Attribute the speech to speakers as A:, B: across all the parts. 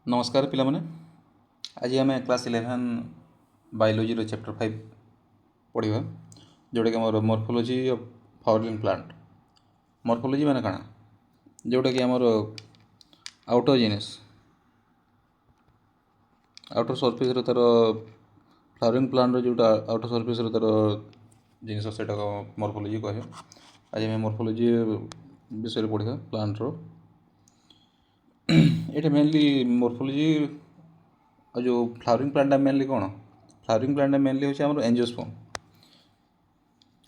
A: नमस्कार पिलामाने। आज आम क्लास 11 बायोलोजी चैप्टर 5 पढ़ा जोटा कि आम morphology of flowering plant. Morphology माने काना जोटा कि आमर आउटर जिनिस आउटर सरफेस तार फ्लावरिंग प्लांट जोटा आउटर सरफेस तार जिनिस से मॉर्फोलॉजी कहे। आज आम मॉर्फोलॉजी विषय पढ़ा प्लांट रो ये मेनली मॉर्फोलॉजी जो फ्लावरिंग प्लांट मेनली कौन फ्लावरिंग प्लांट मेनली हूँ आम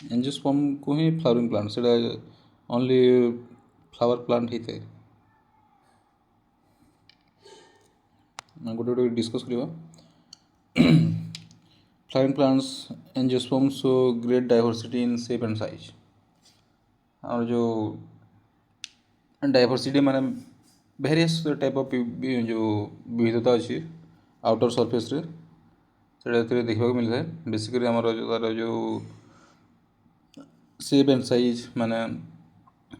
A: एंजियोस्पर्म को ही फ्लावरिंग प्लांट से ओनली फ्लावर प्लांट होता है। गोटे गोटे डिस्कस करवा flowering plants angiosperm show great diversity in shape and size. और जो डाइवर्सिटी माने वेरियस टाइप ऑफ जो विविधता अच्छी आउटर सरफेस रे से देखा मिलता है। बेसिकली आमर तार जो शेप एंड साइज माने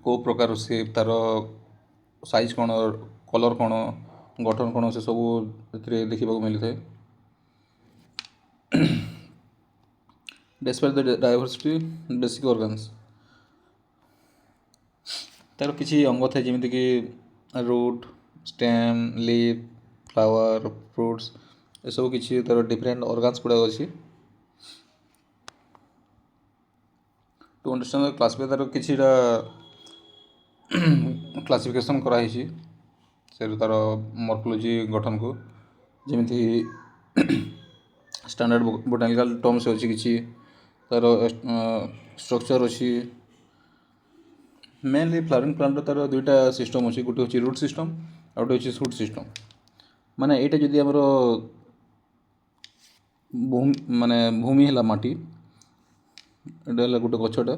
A: को प्रकार शेप तार साइज कौन कलर कौन गठन कौन से सब देखा मिलता है। Despite the diversity basic organs तार किसी अंग थे जमीक कि root stem leaf flower fruits ये सब किसी तार डिफरेंट ऑर्गन्स गुड़ा अच्छी टू अंडरस्टैंड क्लासिफाई तार किसी क्लासिफिकेशन कराई से तार मॉर्फोलॉजी गठन को जमी स्टैंडर्ड बोटानिकल टर्म्स अच्छी किसी तार स्ट्रक्चर अच्छी। मेनली फ्लावरिंग प्लांट तार दुईटा सिस्टम अच्छी गोटे हूँ रूट सिस्टम और गोटे हूँ शूट सिस्टम। माने यहाँ जदि आमर माने भूमि है माटी एटा गोटे गछटा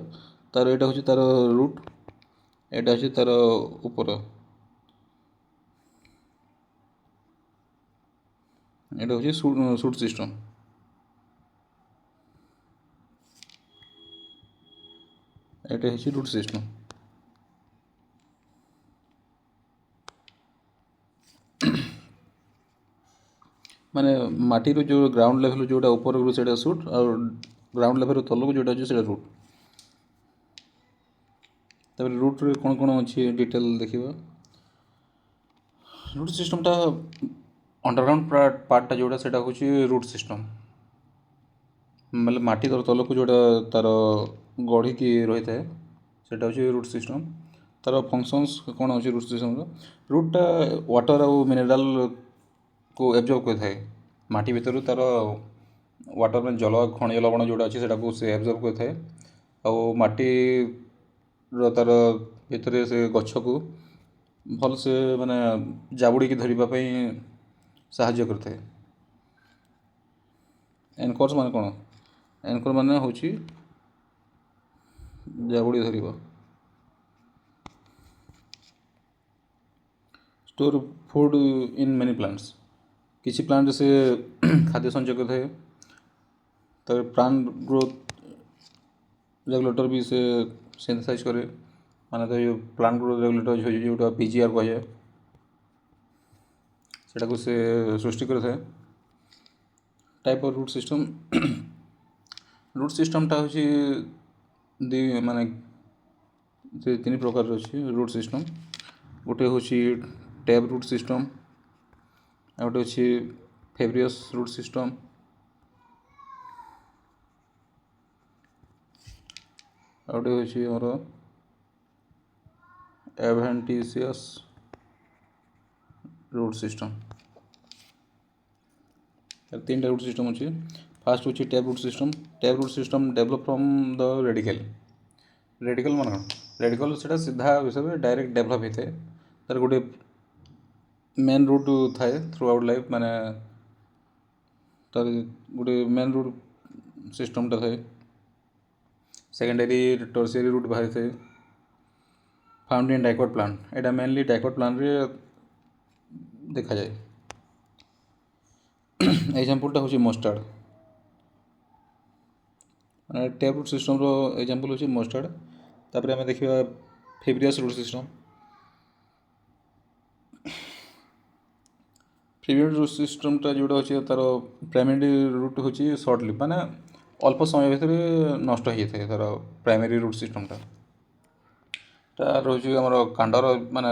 A: तार यहाँ हूँ तार रूट एटा हूँ तार ऊपर एटा हूँ शूट सिस्टम। एटा हूँ रूट सिस्टम। माने माटी जो ग्राउंड लेवल जोटा ऊपर से शूट और ग्राउंड लेवल तल को जोटा अच्छे रूट। तब रूट रे कौन कौन अच्छी डिटेल देखा रूट सिस्टमटा अंडरग्राउंड पार्टा जोटा से हूँ रूट सिस्टम मतलब माटी तल को जोटा तार गढ़ी की रही है सेटा हूँ रूट सिस्टम। तार फंक्शंस कौन अच्छे रूट सिस्टम रूटा वाटर और मिनरल को एब्जर्व करए माटी भितर तार वाटर में जल खनिज लवण जोटा अच्छे से एब्जर्व करए और माटी तार भितर से गछ को भल से माने जाबुड़ी की धरवाई साहाय्य करते। एनकर्स मान कौन एनकर माने हूँ जाबुड़ी धरवा store food in many plants किसी प्लांट से खाद्य संचय करते हैं। तो प्लांट ग्रोथ रेगुलेटर भी से सिंथेसाइज करे माने तो ये प्लांट ग्रोथ रेगुलेटर जोटा पीजीआर कहे सेटा को से सृष्टि करते हैं। टाइप ऑफ रूट सिस्टमटा हूँ दी माने तीन प्रकार अच्छी रूट सिस्टम गोटे हूँ टैब रूट सिस्टम आ गोटे अच्छी फेब्रियस रूट सिस्टम आ गोटे हूँ आमर एडवेंटिशियस रूट सिस्टम। तीन टा रूट सिस्टम अच्छी। फास्ट हूँ tap root system develop from the radicle मान रेडिकल से सीधा हिसाब से डायरेक्ट डेवलप होता है। तार गोटे मेन रूट थाए थ्रू आउट लाइफ माने तार गोटे मेन रूट सिस्टमटा थाए सेकेंडरी टर्शियरी रूट बाहरी थाए found in dicot plant Etah mainly dicot plant रे देखा जाए। एग्जांपलटा हूँ मस्टार्ड माने टैब रूट सिस्टम रो एग्जांपल हूँ मस्टार्ड। तापर आम देखा फेब्रियस रूट सिस्टम ପ୍ରିଭିୟସ୍ ରୁଟ୍ ସିଷ୍ଟମ୍ଟା ଯେଉଁଟା ଅଛି ତାର ପ୍ରାଇମେରୀ ରୁଟ୍ ହେଉଛି ସର୍ଟ ଲିଭ୍, ମାନେ ଅଳ୍ପ ସମୟ ଭିତରେ ନଷ୍ଟ ହେଇଯାଇଥାଏ ତାର ପ୍ରାଇମେରୀ ରୁଟ୍ ସିଷ୍ଟମ୍ଟା। ତା ରହୁଛି ଆମର କାଣ୍ଡର ମାନେ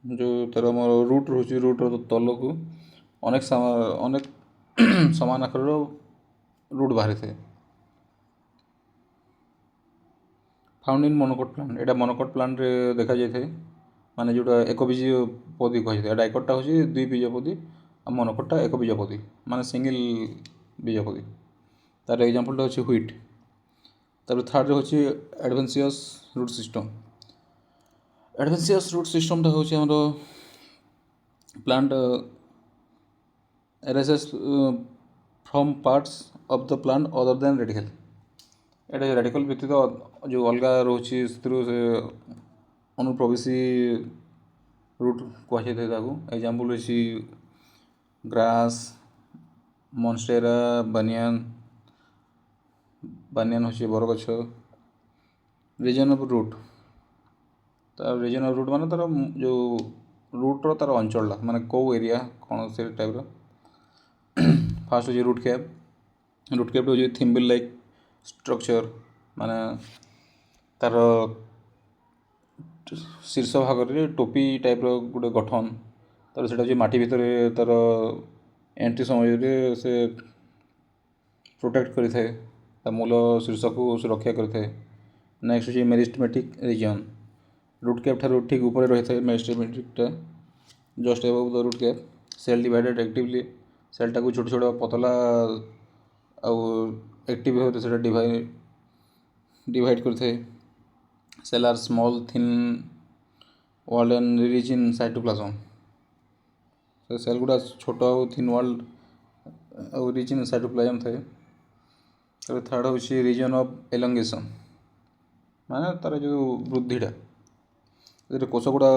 A: ଯେଉଁ ତାର ଆମର ରୁଟ୍ ରହୁଛି, ରୁଟ୍ର ତଲକୁ ଅନେକ ସମାନ ଆକାରର ରୁଟ୍ ବାହାରିଥାଏ। ଫାଉଣ୍ଡ ଇନ୍ ମନୋକଟ୍ ପ୍ଲାଣ୍ଟ, ଏଇଟା ମନୋକଟ୍ ପ୍ଲାଣ୍ଟରେ ଦେଖାଯାଇଥାଏ, ମାନେ ଯେଉଁଟା ଏକବୀଜପଦୀ କୁହାଯାଇଥାଏ। ଡାଇକଟ୍ଟା ହେଉଛି ଦ୍ୱିବୀଜପଦୀ ଆଉ ମନୋକଟ୍ଟା ଏକବୀଜପଦୀ, ମାନେ ସିଙ୍ଗିଲ୍ ବୀଜପଦୀ। ତାର ଏକ୍ଜାମ୍ପଲ୍ଟା ହେଉଛି ହ୍ୱିଟ୍। ତାପରେ ଥାର୍ଡ଼ରେ ହେଉଛି ଆଡ଼ଭେନ୍ସିୟସ୍ ରୁଟ୍ ସିଷ୍ଟମ୍। ଆଡ଼ଭେନ୍ସିୟସ୍ ରୁଟ୍ ସିଷ୍ଟମ୍ଟା ହେଉଛି ଆମର plant arises from parts of the plant other than radicle। ଏଇଟା ରାଡ଼ିକାଲ୍ ବ୍ୟତୀତ ଯେଉଁ ଅଲଗା ରହୁଛି ସେଥିରୁ ସେ ଅନୁପ୍ରବେଶୀ ରୁଟ୍ କୁହାଯାଇଥାଏ ତାକୁ। ଏକ୍ଜାମ୍ପଲ୍ ହେଉଛି ଗ୍ରାସ୍, ମନଷ୍ଟେରା, ବାନିୟାନ୍ ହେଉଛି ବରଗଛ। ରିଜନ୍ ଅଫ୍ ରୁଟ୍, ତାର ରିଜନ୍ ଅଫ୍ ରୁଟ୍ ମାନେ ତାର ଯେଉଁ ରୁଟ୍ର ତାର ଅଞ୍ଚଳଟା, ମାନେ କେଉଁ ଏରିଆ କ'ଣ ସେ ଟାଇପ୍ର। ଫାର୍ଷ୍ଟ ହେଉଛି ରୁଟ୍ କ୍ୟାପ୍। ରୁଟ୍ କ୍ୟାପ୍ଟା ହେଉଛି ଥିମ୍ବଲ୍ ଲାଇକ୍ ଷ୍ଟ୍ରକ୍ଚର୍, ମାନେ ତାର ଶୀର୍ଷ ଭାଗରେ ଟୋପି ଟାଇପ୍ର ଗୋଟେ ଗଠନ। ତାପରେ ସେଇଟା ହେଉଛି ମାଟି ଭିତରେ ତାର ଏଣ୍ଟ୍ରି ସମୟରେ ସେ ପ୍ରୋଟେକ୍ଟ କରିଥାଏ, ତା ମୂଳ ଶୀର୍ଷକୁ ସୁରକ୍ଷା କରିଥାଏ। ନେକ୍ସଟ ହେଉଛି ମେରିଷ୍ଟମେଟିକ୍ ରିଜନ୍। ରୁଟ୍ କ୍ୟାପ୍ ଠାରୁ ଠିକ୍ ଉପରେ ରହିଥାଏ ମେରିଷ୍ଟମେଟିକ୍ଟା, just above the root cap. Cell divided actively, ସେଲ୍ଟାକୁ ଛୋଟ ଛୋଟ ପତଲା ଆଉ ଆକ୍ଟିଭ୍ ଭାବରେ ସେଇଟା ଡିଭାଇଡ଼ କରିଥାଏ। Cell are small thin walled and rich in cytoplasm. ସେ ସେଲ୍ ଗୁଡ଼ା ଛୋଟ ଆଉ ଥିନ୍ ୱାଲ୍ଡ ଆଉ ରିଚ୍ ଇନ୍ ସାଇଟୋପ୍ଲାଜମ୍ ଥାଏ। ତାପରେ ଥାର୍ଡ଼ ହେଉଛି ରିଜନ୍ ଅଫ୍ ଏଲଙ୍ଗେସନ୍, ମାନେ ତାର ଯେଉଁ ବୃଦ୍ଧିଟା, ସେଥିରେ କୋଷ ଗୁଡ଼ା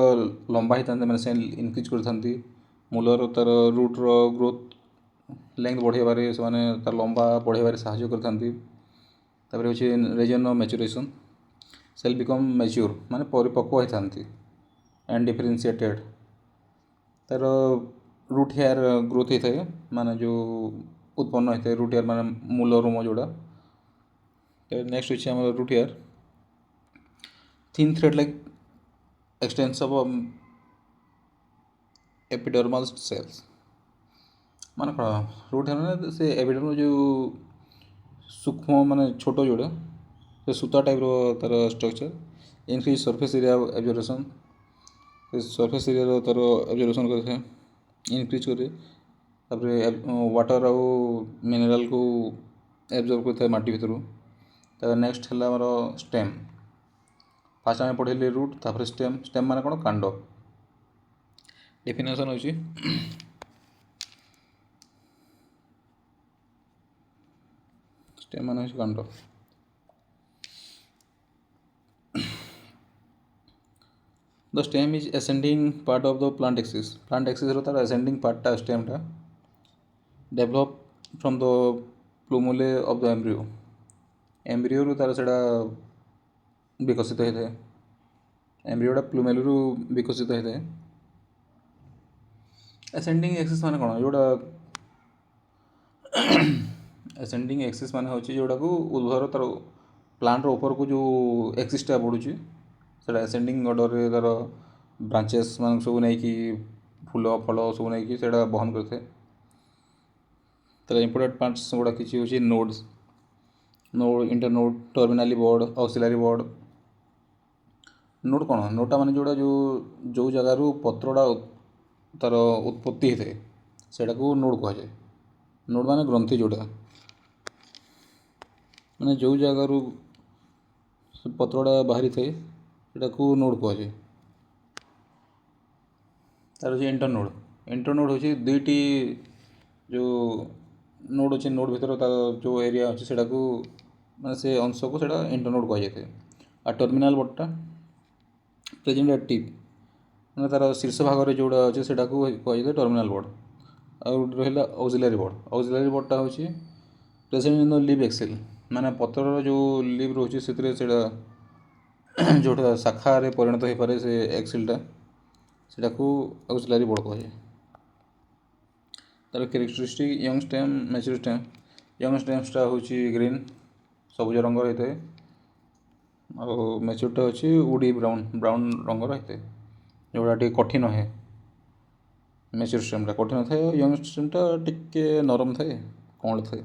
A: ଲମ୍ବା ହେଇଥାନ୍ତି, ମାନେ ସେଲ୍ ଇନକ୍ରିଜ୍ କରିଥାନ୍ତି। ମୂଳର ତାର ରୁଟ୍ର ଗ୍ରୋଥ୍ ଲେନ୍ଥ ବଢ଼ାଇବାରେ ସେମାନେ ତାର ଲମ୍ବା ବଢ଼ାଇବାରେ ସାହାଯ୍ୟ କରିଥାନ୍ତି। ତାପରେ ହେଉଛି ରିଜନ୍ ଅଫ୍ ମ୍ୟାଚୁରେସନ୍। ସେଲ୍ ବିକମ୍ ମ୍ୟାଚ୍ୟୁର୍, ମାନେ ପରିପକ୍ୱ ହୋଇଥାନ୍ତି। ଆଣ୍ଡ ଡିଫରେନ୍ସିଏଟେଡ୍, ତାର ରୁଟ୍ ହେୟାର୍ ଗ୍ରୋଥ୍ ହେଇଥାଏ, ମାନେ ଯେଉଁ ଉତ୍ପନ୍ନ ହୋଇଥାଏ ରୁଟ୍ ହେୟାର୍, ମାନେ ମୂଳ ରୋମ ଯେଉଁଟା। ନେକ୍ସଟ ହେଉଛି ଆମର root hair. Thin thread like extensions of epidermal cells, ମାନେ କ'ଣ ରୁଟ୍ ହେୟାର୍ ମାନେ ସେ ଏପିଡର୍ମାଲ୍ ଯେଉଁ ସୂକ୍ଷ୍ମ ମାନେ ଛୋଟ ଯେଉଁଟା, ସେ ସୂତା ଟାଇପ୍ର ତାର ଷ୍ଟ୍ରକ୍ଚର୍। ଇନକ୍ରିଜ୍ ସର୍ଫେସ୍ ଏରିଆ ଆବଜର୍ଭେସନ୍, ସେ ସର୍ଫେସ୍ ଏରିଆର ତାର ଆବଜର୍ଭେସନ୍ କରିଥାଏ, ଇନକ୍ରିଜ୍ କରେ। ତାପରେ ୱାଟର୍ ଆଉ ମିନେରାଲ୍କୁ ଆବଜର୍ଭ କରିଥାଏ ମାଟି ଭିତରୁ। ତାପରେ ନେକ୍ସଟ ହେଲା ଆମର ଷ୍ଟେମ୍। ଫାର୍ଷ୍ଟ ଆମେ ପଢ଼ିଲେ ରୁଟ୍, ତାପରେ ଷ୍ଟେମ୍। ଷ୍ଟେମ୍ ମାନେ କ'ଣ? କାଣ୍ଡ। ଡେଫିନେସନ୍ ହେଉଛି ଷ୍ଟେମ୍ ମାନେ ହେଉଛି କାଣ୍ଡ। The stem is ascending part of the plant axis. Plant axis ର ତାର ascending partଟା stemଟା develop from the plumule of the embryo। ଏମ୍ବ୍ରିଓରୁ ତାର ସେଇଟା ବିକଶିତ ହୋଇଥାଏ। ଏମ୍ବ୍ରିଓଟା ପ୍ଲୁମେଲରୁ ବିକଶିତ ହୋଇଥାଏ। ascending axis ମାନେ କ'ଣ? ଯେଉଁଟା ascending axis ମାନେ ହେଉଛି ଯେଉଁଟାକୁ ଉଦ୍ଭର ତାର ପ୍ଲାଣ୍ଟର ଉପରକୁ ଯେଉଁ ଏକ୍ସିସ୍ଟା ବଢ଼ୁଛି, ସେଇଟା ascending ଅର୍ଡ଼ରରେ ତାର ବ୍ରାଞ୍ଚେସ୍ ମାନଙ୍କୁ ସବୁ ନେଇକି ଫୁଲ ଫଳ ସବୁ ନେଇକି ସେଇଟା ବହନ କରିଥାଏ। ତାର ଇମ୍ପୋର୍ଟାଣ୍ଟ ପାର୍ଟସ୍ ଗୁଡ଼ା କିଛି ହେଉଛି nodes, ଇଣ୍ଟରନୋଡ୍, ଟର୍ମିନାଲି board, auxiliary board. Node କ'ଣ? ନୋଡ୍ଟା ମାନେ ଯେଉଁଟା ଯେଉଁ ଜାଗାରୁ ପତ୍ରଟା ତାର ଉତ୍ପତ୍ତି ହେଇଥାଏ ସେଇଟାକୁ ନୋଡ୍ କୁହାଯାଏ। ନୋଡ୍ ମାନେ ଗ୍ରନ୍ଥି, ଯେଉଁଟା ମାନେ ଯେଉଁ ଜାଗାରୁ ପତ୍ରଟା ବାହାରିଥାଏ ସେଇଟାକୁ ନୋଡ୍ କୁହାଯାଏ। ତାର ହେଉଛି ଇଣ୍ଟରନୋଡ୍। ଇଣ୍ଟରନୋଡ୍ ହେଉଛି ଦୁଇଟି ଯେଉଁ ନୋଡ୍ ଅଛି, ନୋଡ୍ ଭିତରେ ତାର ଯେଉଁ ଏରିଆ ଅଛି ସେଇଟାକୁ, ମାନେ ସେ ଅଂଶକୁ ସେଇଟା ଇଣ୍ଟରନୋଡ୍ କୁହାଯାଇଥାଏ। ଆଉ ଟର୍ମିନାଲ୍ ବୋର୍ଡ଼ଟା ପ୍ରେଜେଣ୍ଟ ଆଟ୍ ଟିପ୍, ମାନେ ତାର ଶୀର୍ଷ ଭାଗରେ ଯେଉଁଟା ଅଛି ସେଇଟାକୁ କୁହାଯାଇଥାଏ ଟର୍ମିନାଲ୍ ବୋର୍ଡ଼। ଆଉ ରହିଲା ଅକ୍ସିଲାରୀ ବୋର୍ଡ଼। ଅକ୍ସିଲାରୀ ବୋର୍ଡ଼ଟା ହେଉଛି present in the leaf axil, ମାନେ ପତ୍ରର ଯେଉଁ ଲିଭ୍ ରହୁଛି ସେଥିରେ ସେଇଟା ଯେଉଁଟା ଶାଖାରେ ପରିଣତ ହୋଇପାରେ ସେ ଏକ୍ସେଲ୍ଟା। ସେଟାକୁ ଅକ୍ସିଲାରୀ ବୋର୍ଡ଼ କୁହାଯାଏ। ତାର characteristic young stem mature stem. Young ଷ୍ଟେମ୍ସଟା ହେଉଛି ଗ୍ରୀନ୍ ସବୁଜ ରଙ୍ଗର ହେଇଥାଏ, ଆଉ ମ୍ୟାଚୁରଟା ଅଛି ଉଡ଼ି ବ୍ରାଉନ୍ ରଙ୍ଗର ହେଇଥାଏ, ଯେଉଁଟା ଟିକେ କଠିନ ହେ। ମ୍ୟାଚୁର ଷ୍ଟେମ୍ଟା କଠିନ ଥାଏ, ୟଙ୍ଗ ଷ୍ଟେମ୍ଟା ଟିକେ ନରମ ଥାଏ, କଅଁଳ ଥାଏ।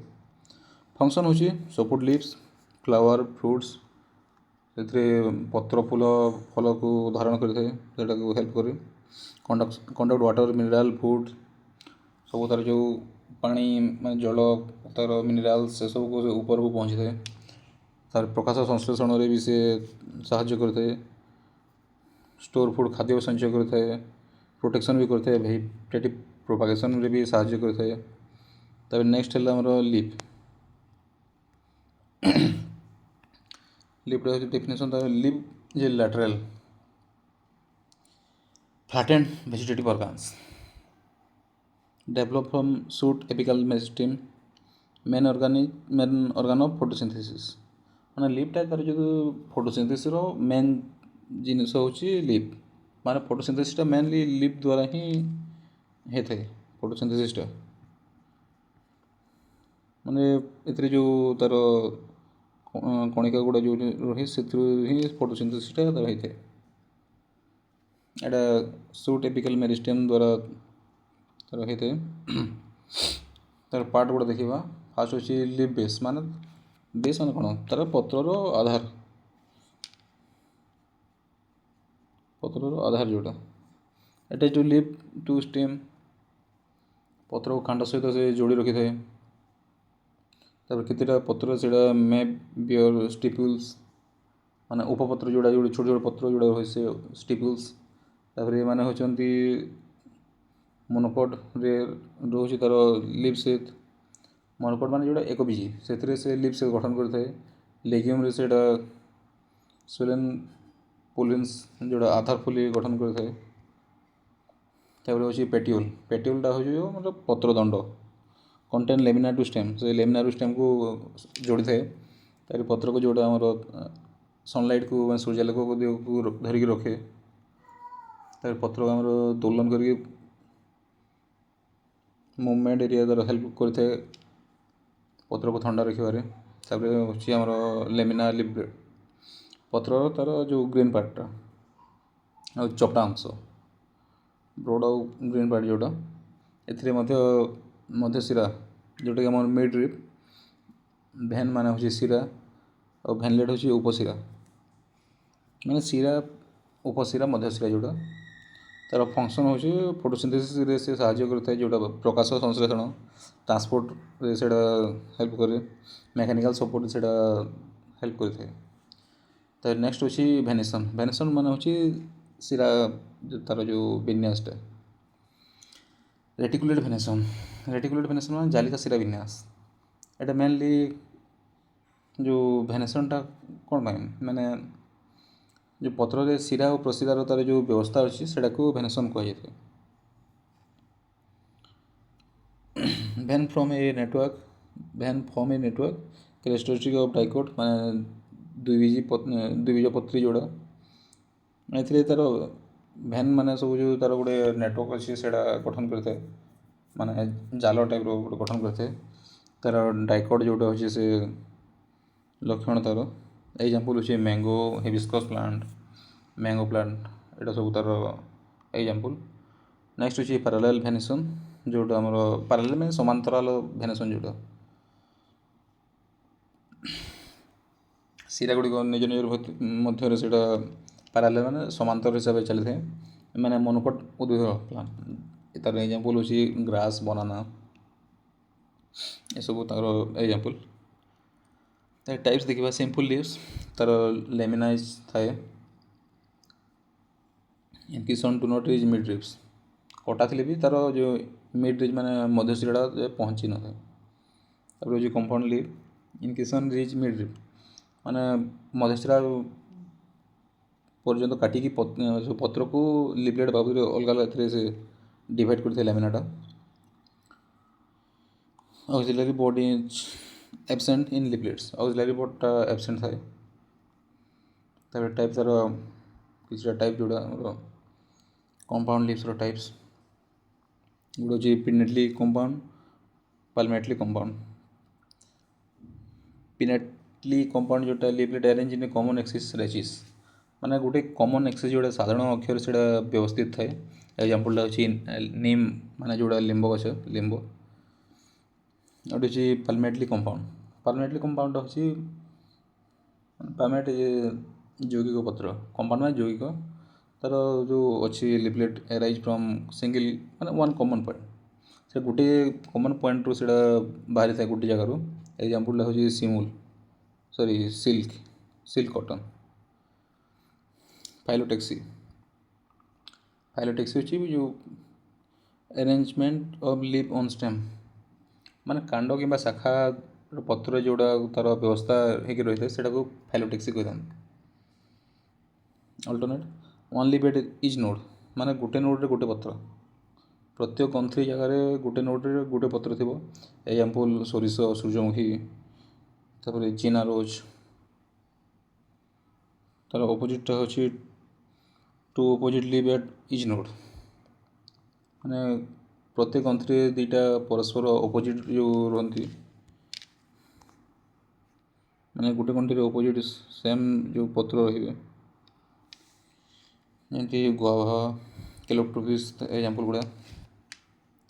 A: ଫଙ୍କସନ୍ ହେଉଛି ସପୋର୍ଟ ଲିଭ୍ସ, ଫ୍ଲାୱାର, ଫ୍ରୁଟ୍ସ, ସେଥିରେ ପତ୍ର ଫଳକୁ ଧାରଣ କରିଥାଏ, ସେଇଟାକୁ ହେଲ୍ପ କରେ। କଣ୍ଡକ୍ଟ ୱାଟର, ମିନେରାଲ୍, ଫୁଡ୍, ସବୁ ତା'ର ଯେଉଁ ପାଣି ମାନେ ଜଳ, ତା'ର ମିନେରାଲ୍ସ ସେସବୁକୁ ଉପରକୁ ପହଞ୍ଚିଥାଏ। ତା'ର ପ୍ରକାଶ ସଂଶ୍ଳେଷଣରେ ବି ସେ ସାହାଯ୍ୟ କରିଥାଏ। ଷ୍ଟୋର୍ ଫୁଡ଼୍ ଖାଦ୍ୟ ସଞ୍ଚୟ କରିଥାଏ, ପ୍ରୋଟେକ୍ସନ୍ ବି କରିଥାଏ, ଭେଜିଟେଟିଭ୍ ପ୍ରୋପାଗେସନ୍ରେ ବି ସାହାଯ୍ୟ କରିଥାଏ। ତାପରେ ନେକ୍ସଟ ହେଲା ଆମର ଲିପ୍। ଲିପ୍ର ହେଉଛି ଡେଫିନେସନ୍। ତାର leaf is lateral flattened vegetative organs develop from shoot apical meristem, main organ of photosynthesis। ମାନେ ଲିପ୍ଟା ତା'ର ଯେଉଁ ଫଟୋସିନ୍ଥେସିସ୍ର ମେନ୍ ଜିନିଷ ହେଉଛି ଲିପ୍। ମାନେ ଫଟୋସିନ୍ଥେସିସ୍ଟା ମେନ୍ଲି ଲିପ୍ ଦ୍ୱାରା ହିଁ ହେଇଥାଏ। ଫଟୋସିନ୍ଥେସିସ୍ଟା ମାନେ ଏଥିରେ ଯେଉଁ ତା'ର କଣିକା ଗୁଡ଼ା ଯେଉଁ ରହେ ସେଥିରୁ ହିଁ ଫଟୋସିନ୍ଥେସିସ୍ଟା ତା'ର ହେଇଥାଏ। ଏଇଟା ସୁଟ୍ ଏପିକାଲ୍ ମେରିଷ୍ଟେମ୍ ଦ୍ୱାରା ତା'ର ହେଇଥାଏ। ତା'ର ପାର୍ଟ ଗୁଡ଼ା ଦେଖିବା। ଫାର୍ଷ୍ଟ ହେଉଛି ଲିପ୍ ବେସ୍। ମାନେ ବେସ୍ ମାନେ କ'ଣ? ତା'ର ପତ୍ରର ଆଧାର ଯେଉଁଟା, ଏଟା ଯେଉଁ ଲିପ୍ ଟୁ ଷ୍ଟେମ୍, ପତ୍ରକୁ କାଣ୍ଡ ସହିତ ସେ ଯୋଡ଼ି ରଖିଥାଏ। ତାପରେ କେତେଟା ପତ୍ର ସେଇଟା ମେ ବିୟର୍ ଷ୍ଟିପୁଲ୍ସ, ମାନେ ଉପପତ୍ର ଛୋଟ ଛୋଟ ପତ୍ର ଯୋଉଟା ହୁଏ ସେ ଷ୍ଟିପୁଲ୍ସ। ତାପରେ ଏମାନେ ହେଉଛନ୍ତି ମୋନୋକଡ୍ରେ ରହୁଛି ତା'ର ଲିପ୍ ସେଟ୍। ମୋନୋକଡ୍ ମାନେ ଯେଉଁଟା ଏକବୀଜି, ସେଥିରେ ସେ ଲିପ୍ ସେଟ୍ ଗଠନ କରିଥାଏ। ଲେଗ୍ୟୁମ୍ରେ ସେଇଟା ସ୍ୱେଲେନ୍ ପୋଲିନ୍ସ ଯେଉଁଟା ଆଧାର ଫୁଲି ଗଠନ କରିଥାଏ। ତାପରେ ହେଉଛି ପେଟିଓଲ୍। ପେଟିଓଲ୍ଟା ହେଉଛି ଆମର ପତ୍ରଦଣ୍ଡ, କଣ୍ଟେନ୍ ଲେମିନା ଟୁ ଷ୍ଟେମ୍। ସେ ଲେମିନା ଟୁ ଷ୍ଟେମ୍କୁ ଯୋଡ଼ିଥାଏ। ତାପରେ ପତ୍ରକୁ ଯେଉଁଟା ଆମର ସନଲାଇଟ୍କୁ ମାନେ ସୂର୍ଯ୍ୟାଲୋକକୁ ଧରିକି ରଖେ। ତାପରେ ପତ୍ରକୁ ଆମର ଦୋଲନ କରିକି ମୁଭମେଣ୍ଟ ଏରିଆ ଦ୍ୱାରା ହେଲ୍ପ କରିଥାଏ ପତ୍ରକୁ ଥଣ୍ଡା ରଖିବାରେ। ତାପରେ ହେଉଛି ଆମର ଲେମିନା ଲିପ୍ ବ୍ଲେଡ୍। ପତ୍ରର ତା'ର ଯେଉଁ ଗ୍ରୀନ୍ ପାର୍ଟଟା ଆଉ ଚପଟା ଅଂଶ, ବ୍ରଡ଼ ଆଉ ଗ୍ରୀନ୍ ପାର୍ଟ ଯେଉଁଟା, ଏଥିରେ ମଧ୍ୟ ଶିରା ଯେଉଁଟାକି ଆମର ମିଡ୍ ରିପ୍, ଭେନ୍ ମାନେ ହେଉଛି ଶିରା, ଆଉ ଭେନଲେଟ୍ ହେଉଛି ଉପଶିରା। ମାନେ ଶିରା, ଉପଶିରା, ମଧ୍ୟଶିରା ଯେଉଁଟା, ତା'ର ଫଙ୍କସନ୍ ହେଉଛି ଫଟୋସିନ୍ଥେସିସ୍ରେ ସେ ସାହାଯ୍ୟ କରିଥାଏ, ଯେଉଁଟା ପ୍ରକାଶ ସଂଶ୍ଳେଷଣ ଟ୍ରାନ୍ସପୋର୍ଟରେ ସେଇଟା ହେଲ୍ପ କରେ, ମେକାନିକାଲ୍ ସପୋର୍ଟରେ ସେଇଟା ହେଲ୍ପ କରିଥାଏ। ତାପରେ ନେକ୍ସଟ ହେଉଛି ଭେନେସନ୍। ଭେନେସନ୍ ମାନେ ହେଉଛି ଶିରା, ତା'ର ଯେଉଁ ବିନ୍ୟାସଟା। ରେଟିକୁଲେଟ୍ ଭେନେସନ୍। ରେଟିକୁଲେଟ୍ ଭେନେସନ୍ ମାନେ ଜାଲିକା ଶିରା ବିନ୍ୟାସ। ଏଇଟା ମେନଲି ଯେଉଁ ଭେନେସନ୍ଟା କ'ଣ ପାଇଁ, ମାନେ ଯେଉଁ ପତ୍ରରେ ଶିରା ଓ ପ୍ରଶିରାର ତା'ର ଯେଉଁ ବ୍ୟବସ୍ଥା ଅଛି ସେଇଟାକୁ ଭେନେସନ୍ କୁହାଯାଇଥାଏ। Vein form a network characteristic of dicot, ମାନେ ଦ୍ୱିବୀଜପତ୍ରୀ ଯେଉଁଟା, ଏଥିରେ ତା'ର ଭେନ୍ ମାନେ ସବୁ ଯେଉଁ ତା'ର ଗୋଟେ ନେଟୱାର୍କ ଅଛି ସେଇଟା ଗଠନ କରିଥାଏ, ମାନେ ଜାଲ ଟାଇପ୍ର ଗୋଟେ ଗଠନ କରିଥାଏ। ତା'ର ଡାଇକୋଟ୍ ଯେଉଁଟା ହେଉଛି ସେ ଲକ୍ଷଣ ତା'ର ଏକ୍ଜାମ୍ପଲ୍ ହେଉଛି mango, hibiscus plant, mango plant, ଏଇଟା ସବୁ ତା'ର ଏକ୍ଜାମ୍ପଲ୍। ନେକ୍ସଟ ହେଉଛି ପାରାଲାଲ୍ ଭେନେସନ୍, ଯେଉଁଟା ଆମର ପାରାଲାଲ୍ ମାନେ ସମାନ୍ତରାଳ ଭେନେସନ୍, ଯେଉଁଟା ଶିରା ଗୁଡ଼ିକ ନିଜ ମଧ୍ୟରେ ସେଇଟା ପାରାଲାଲ୍ ମାନେ ସମାନ୍ତର ହିସାବରେ ଚାଲିଥାଏ। ମାନେ ମୋନୋକଟ୍ ଉଦ୍ଭିଦ ପ୍ଲାଣ୍ଟ, ତା'ର ଏକ୍ଜାମ୍ପଲ୍ ହେଉଛି ଗ୍ରାସ୍, ବନାନା, ଏସବୁ ତା'ର ଏକ୍ଜାମ୍ପଲ୍। ତାର ଟାଇପ୍ସ ଦେଖିବା। ସିମ୍ପଲ୍ ଲିଭ୍ସ, ତା'ର ଲେମିନାଇଜ୍ ଥାଏ। ଇନକିସନ୍ do not rich mid reps, କଟା ଥିଲେ ବି ତା'ର ଯେଉଁ ମିଡ୍ ରିଚ୍ ମାନେ ମଧ୍ୟଶିରାଟା ପହଞ୍ଚି ନଥାଏ। ତାପରେ ହେଉଛି କମ୍ପାଉଣ୍ଡ ଲିଭ୍, ଇନକିସନ୍ ରିଚ୍ ମିଡ୍ ରିପ୍, ମାନେ ମଧ୍ୟଶିରା ପର୍ଯ୍ୟନ୍ତ କାଟିକି ପତ୍ରକୁ ଲିପ୍ଲେଟ୍ ଭାବରେ ଅଲଗା ଅଲଗା ଏଥିରେ ସେ ଡିଭାଇଡ଼ କରିଥାଏ ଲେମିନାଟା। Axillary bud is absent in leaflets, axillary ବୋର୍ଡ଼ଟା absent ଥାଏ। ତାପରେ ଟାଇପ୍, ତା'ର କିଛିଟା ଟାଇପ୍ ଯେଉଁଟା ଆମର कंपाउंड लीव्स टाइप्स गोटे हूँ pinnately compound palmately compound pinnately compound जोटा leaflet arrange in common axis rachis माने गोटे कॉमन एक्सिस जोटा साधारण अक्षर से व्यवस्थित थाए एग्जांपल होची नीम माने जोटा लिंब गछ लिंब गोटे हूँ पाल्मेटली कंपाउंड होची पाल्मेट यौगिक पत्र कंपाउंड में यौगिक तार जो अच्छी लिफलेट एराइज फ्रॉम सिंगल माने वन कॉमन पॉइंट से गोटे कॉमन पॉइंट रू से बाहरी था गोटे जगार एग्जांपल होची सिमुल सॉरी सिल्क कॉटन फाइलोटेक्सी होची जो arrangement of leaf on stem माने कांड कि शाखा पत्र जोड़ा तार व्यवस्था होगी रही है सेटा को फाइलोटेक्सी कहते alternate one leaf at each node माने गोटे नोड्रे गोटे पत्र प्रत्येक गंथी जगार गोटे नोड्रे गोटे पत्र थी एग्जांपल सोरिष सूर्यमुखी तापर चीना रोज तार अपोजिट होची two opposite leaf at each node माने प्रत्येक गंथी दुईटा परस्पर अपोजिट जो रही माने गोटे गंथी अपोजिट सेम जो पत्र रे जमी गुआभा कैलोप्टोपिस एग्जांपल गुड़ा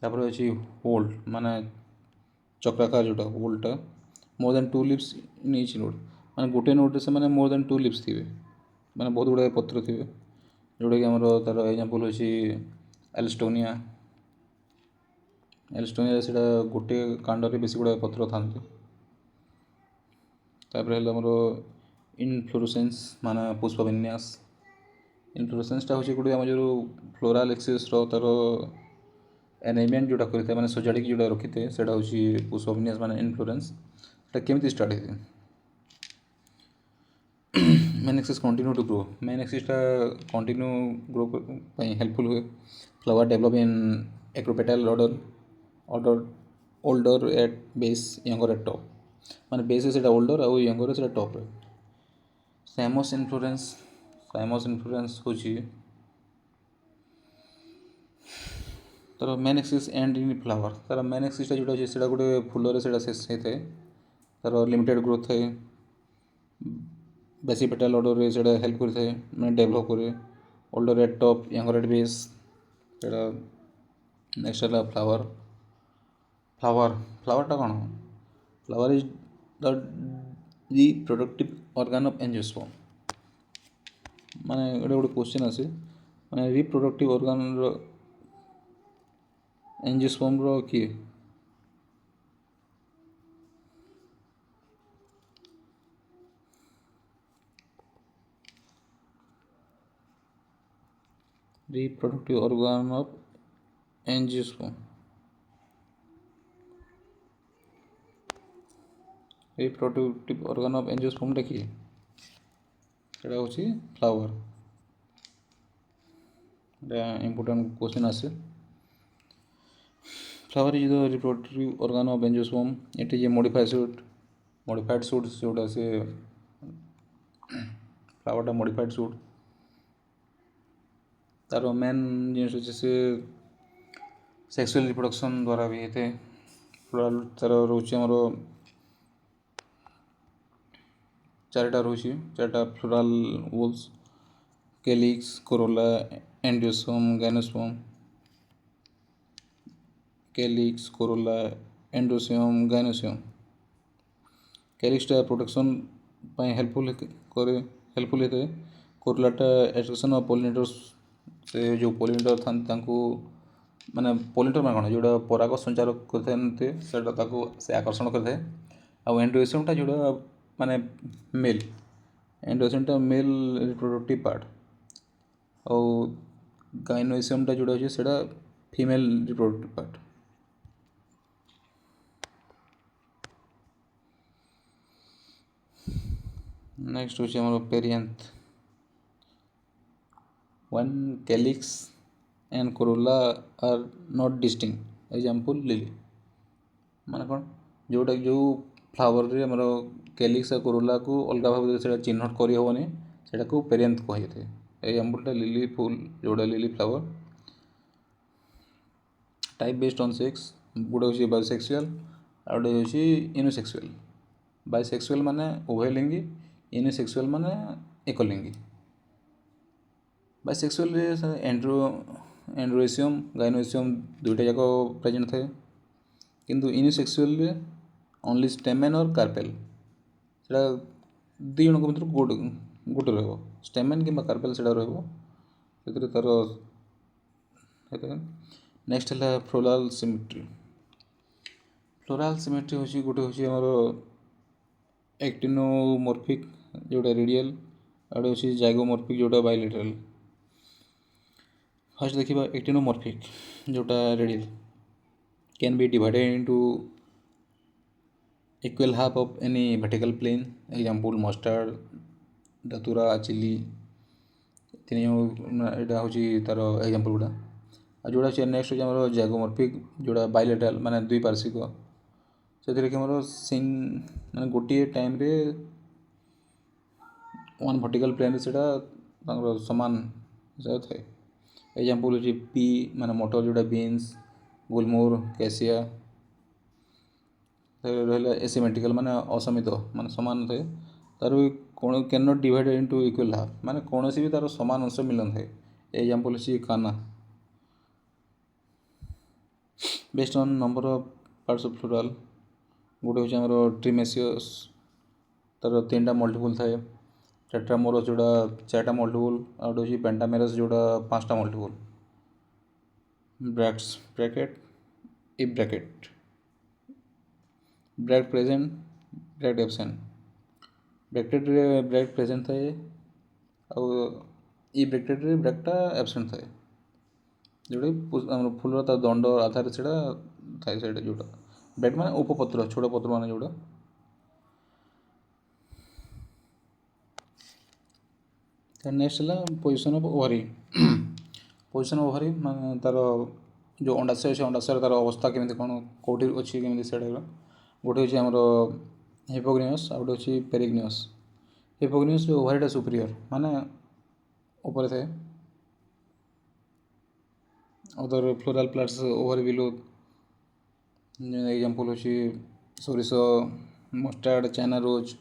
A: तापर अच्छी होल्ड माने चक्राकार जोटा होल्डटा more than 2 leaves in each node माने गोटे नोड से माने मोर देन 2 लीव्स थे माने बहुत गुड़ा पत्र थे जोटा कि आमर तार एग्जांपल होची एल्स्टोनिया से गोटे कांड रे बेसी गुड़ा पत्र था आमर इनफ्लोरेसेंस माने पुष्प विन्यास इनफ्लोरेसेंसटा हूँ गोटे आम जो फ्लोराल एक्सिस तार एनाइनमेंट जोटा करते माने सजाड़ी जोटा रखी थे सेटा हूँ पुष्प विन्यास माने इनफ्लोरेंस केमती स्टार्ट होती main axis continue to grow main एक्सिसटा कंटिन्यू ग्रो हेल्पफुल हुए flower develop in acropetal older at base younger at top माने बेस से ओल्डर आउ यंगर से टॉप साइमस इन्फ्लोरेंस हूँ तार main axis end in flower तार मेन एक्सिसटा जोटा अच्छे से गोटे फूल शेष होता है तार लिमिटेड ग्रोथ है बेसी पेटाल ऑर्डर से हेल्प करता है मैं डेवलप करे older at top younger at base next है फ्लावरटा कौन flower is the reproductive organ of angiosperm माने गोटे क्वेश्चन आसे माने रिप्रोडक्टिव ऑर्गन एंजियोस्पर्म रो किए reproductive organ of angiosperm reproductive organ of angiosperm देखिए सेटा होची फ्लावर इम्पोर्टेंट क्वेश्चन आसे flower is the reproductive organ of angiosperm it is a modified suit जोटा से फ्लावरटा मॉडिफाइड सूट तार मेन जिन से सेक्सुअल रिप्रोडक्शन द्वारा भी होते फ्लोराल तार रोचे आमर चारिटा रोचे चारिटा floral whorls calyx corolla angiosperm gymnosperm calyx corolla endosperm gymnosperm कैलिक्सटा प्रोटेक्शन हेल्पफुल होता है कोरोलाटा एट्रैक्शन ऑफ पोलिनेटर्स से जो पोलिनेटर था माने पोलिनेटर मैं कौन जोड़ा पराग संचार करते से आकर्षण करते आउ एंडोस्पर्मटा जोड़ा माने मेल एंडोस्पर्मटा मेल रिप्रोडक्टिव पार्ट और गाइनोस्पर्मटा जोड़ा अच्छे से फीमेल रिप्रोडक्टिव पार्ट नेक्स्ट होची हमर perianth when calyx and corolla are not distinct example lily माने कौन जोटा जो फ्लावर रे हमर कैलिक्स और कोरोला को अलग भाव से चिन्हट करी होबनी सेटा को पेरियांथ कहते एग्जांपल लिली फूल जोड़ा lily flower type based on sex गोटे हूँ बायोसेक्सुअल आ गोटे हूँ यूनिसेक्सुअल। बायोसेक्सुअल माने उभयलिंगी, यूनिसेक्सुअल माने एकलिंगी। बायोसेक्सुअल एंड्रोएसियम गाइनोएसियम दुईटा जाक प्रेजेंट थाए, किंतु यूनिसेक्सुअल ओनली स्टेमेन और कार्पेल सेटा दुई जन भर गोटे गोटे स्टेमेन कि कार्पेल से तार। नेक्स्ट है फ्लोराल सिमेट्री। फ्लोराल सिमेट्री हूँ गोटे हूँ आमर एक्टिनोमॉर्फिक जोटा रेडियल आउटे हूँ जाइगोमॉर्फिक जोटा बायलेटरल। फर्स्ट देखा एक्टिनोमॉर्फिक जोटा radial can be divided into equal half of any vertical plane, example mustard, datura, chilli, तीन यहाँ हूँ तार एग्जांपल गुड़ा। आ जोड़ा नेक्स्ट हूँ आम जाइगोमॉर्फिक जोड़ा बायलेटरल माने दुई पार्श्विक से कि मोर सेम माने गोटे टाइम रे वन वर्टिकल प्लेन से सामान थाए। एग्जांपल हूँ पी माने मटर जोड़ा बीन्स, गुलमोर, कैसिया रहा एसिमेट्रिकल माने असमित माने समान थाए। तार कौन can not divided into equal half माने कौन भी तार समान अंश मिलन थाए। एग्जांपल हूँ काना। Based on number of parts of floral गोटे हूँ आम ट्रिमेसियस तार 3टा मल्टीपल थाए, टेट्रामोरस जोड़ा 4टा मल्टीपल, आ गोटे हूँ पेंटामेरस जोड़ा 5टा multiple. Bracts bracteate ebracteate bract present bract absent. Bracteate रे ब्रैक्ट प्रेजेंट थाए ई ब्रैकेट रे ब्रैक्टा एब्सेंट थाए जोटा फूलर तार दंड आधार से थाए से जोटा ब्रैक्ट माने उपपत्र छोट पत्र माने जोड़ा। नेक्स्ट है position of ovary. Position of ovary माने तार जो अंडाशय अच्छे अंडाशय तार अवस्था केमी कौन कौटी अच्छी केमी से गोटे हूँ आमर हिपोग्नियस आ गोटे हूँ पेरिग्नियस। हिपोग्नियस जो ओवरीटा सुपीरियर माने ऊपर थाए, other floral plants over below. Example हूँ सोरिष, मस्टार्ड, चाइना रोज,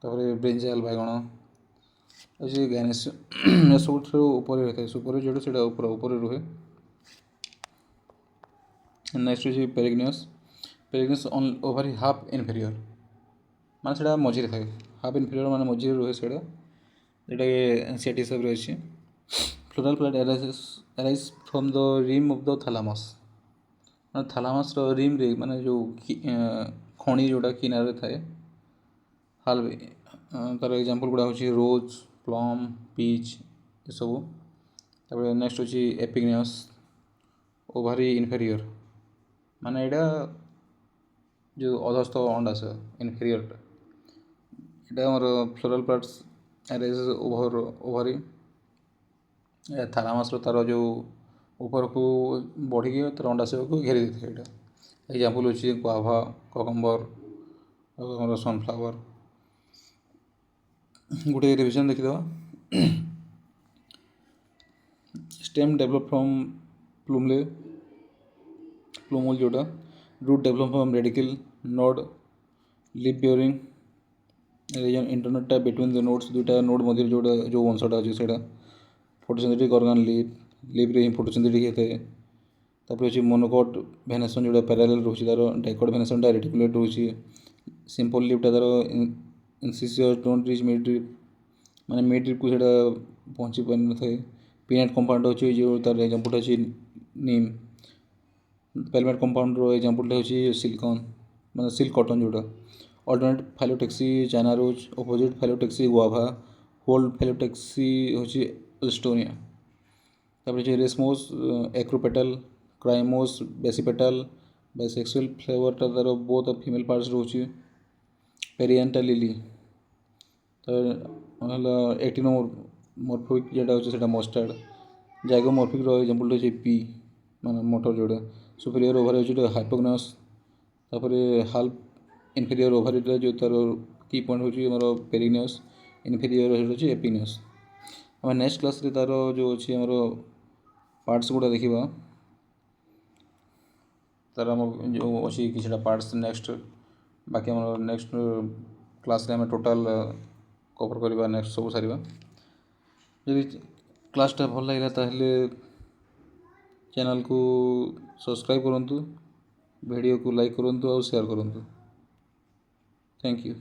A: तापर ब्रिंजाल बैगण अच्छे गैनिस सब ऊपर रही है सुपर जोड़ा से ऊपर रुहे। नेक्स्ट हूँ पेरिग्नियस। पेरिग्नियस ओवर हाफ इनफेरियर माने से मझे थाए, हाफ इनफेरियर माने मझे रुहे से जोटा सेट हिसाब से अच्छे। Floral plant arise from the rim of the thalamus माने थैलामस रिम रे माने जो खणी जोटा किनारे थाए हाल तार एग्जांपल गुड़ा हूँ रोज, प्लम, पीच ये सब। तापर नेक्स्ट हूँ एपिग्नियस ओवरी इनफेरियर माने एटा जो अधस्थ अंडाशय इनफेरियर एटा आमर floral plants arise over ovary. Thalamus तार जो ऊपर को बढ़ी तार अंडाशय को घेरी देते हैं। एग्जांपल हूँ गुआभा, ककम्बर और सनफ्लावर। गोटे रिविजन देखीद stem develop from plumule plumule जोटा, root develop from radicle node, leaf bearing region इंटरनेटा बिटवीन द नोड्स दुईटा नोड मध्य जोटा जो अंशटा अच्छे से फोटोसिंथेटिक ऑर्गन लीफ रे फोटोसिंथेटिक होता है। तापर हूँ मोनोकॉट वेनेसन जोटा पैरेलल रोचे तार डाइकॉट वेनेसनटा रेटिकुलेट रोचे। सिंपल लीफटा तार इंसिसियस डोंट रीच मिड ड्रिप माने मिड ड्रिप को पहुँची पारि न थाए। पीनट कंपाउंड अच्छे जो तार एग्जांपल अच्छी नीम। पेलमेट कंपाउंड एग्जांपल हूँ सिलिकॉन माने सिल्क कॉटन जोटा। Alternate phyllotaxy China rose, opposite phyllotaxy guava, whorled phyllotaxy हूँ एल्स्टोनिया। तापर racemose acropetal, cymose basipetal. Bisexual फ्लेवरटा तार बोथ फीमेल पार्ट्स रोचे। पेरिएंटा लिली तार एक्टिनोमॉर्फिक जोटा होता मस्टार्ड। जाइगोमॉर्फिक एग्जांपल हूँ पी माने मटर जोड़ा। सुपीरियर ओवर हूँ हाइपोग्नियस। तापर हाल्फ इनफेरियर ओवर जो तार की पॉइंट हूँ पेरिग्नियस, इनफेरियर हूँ एपिग्नियस। आम नेक्स्ट क्लास रे तार जो अच्छी आमर पार्ट्स गुड़ा देखा ତାର ଆମ ଯେଉଁ ଅଛି କିଛିଟା ପାର୍ଟସ୍ ନେକ୍ସଟ ବାକି ଆମର ନେକ୍ସଟ କ୍ଲାସ୍ରେ ଆମେ ଟୋଟାଲ୍ କଭର୍ କରିବା ନେକ୍ସଟ ସବୁ ସାରିବା। ଯଦି କ୍ଲାସ୍ଟା ଭଲ ଲାଗିଲା ତାହେଲେ ଚ୍ୟାନେଲ୍କୁ ସବସ୍କ୍ରାଇବ୍ କରନ୍ତୁ, ଭିଡ଼ିଓକୁ ଲାଇକ୍ କରନ୍ତୁ ଆଉ ସେୟାର କରନ୍ତୁ। Thank you.